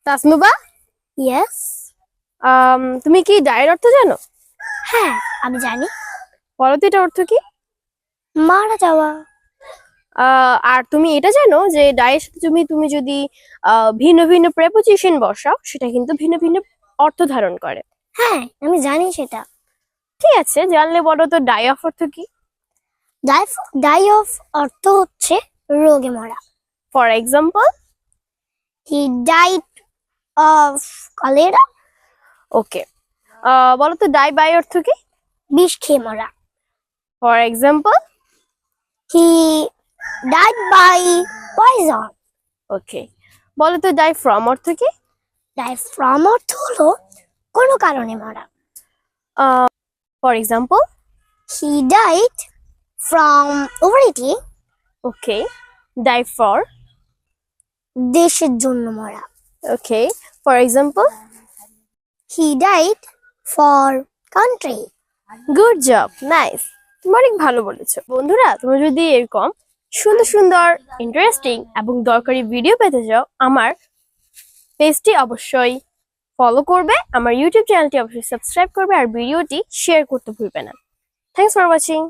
Tasnuva, yes. তুমি কি Dyer অর্থ জানো? হ্যাঁ, আমি জানি। বলো তো এটার অর্থ কি? মারা যাওয়া। আর তুমি এটা জানো যে ডায়ের সাথে তুমি তুমি যদি ভিন্ন ভিন্ন প্রেপোজিশন বসাও সেটা কিন্তু ভিন্ন ভিন্ন অর্থ ধারণ করে। হ্যাঁ, আমি জানি সেটা। ঠিক আছে, জানলে বলো তো ডাই অফ অর্থ কি? ডাই অফ অর্থ হচ্ছে রোগে মরা। For example, he died of cholera. Okay. বলো তো ডাই বাই অর্থ কি? বিষ খেয়ে মরা। For example, he died by poison. Okay. বলো তো ডাই ফ্রম অর্থ কি? ডাই ফ্রম অর্থ হলো কোনো কারণে মরা। For example, he died from overeating. Okay. Die for, দেশের জন্য মরা। Okay. For example, he died for country. Good job, nice. তুমি অনেক ভালো বলেছো। বন্ধুরা, তোমরা যদি এরকম সুন্দর সুন্দর, ইন্টারেস্টিং এবং দরকারি ভিডিও পেতে চাও, আমার পেজটি অবশ্যই ফলো করবে, আমার ইউটিউব চ্যানেলটি অবশ্যই সাবস্ক্রাইব করবে, আর ভিডিওটি শেয়ার করতে ভুলবে না। Thanks for watching.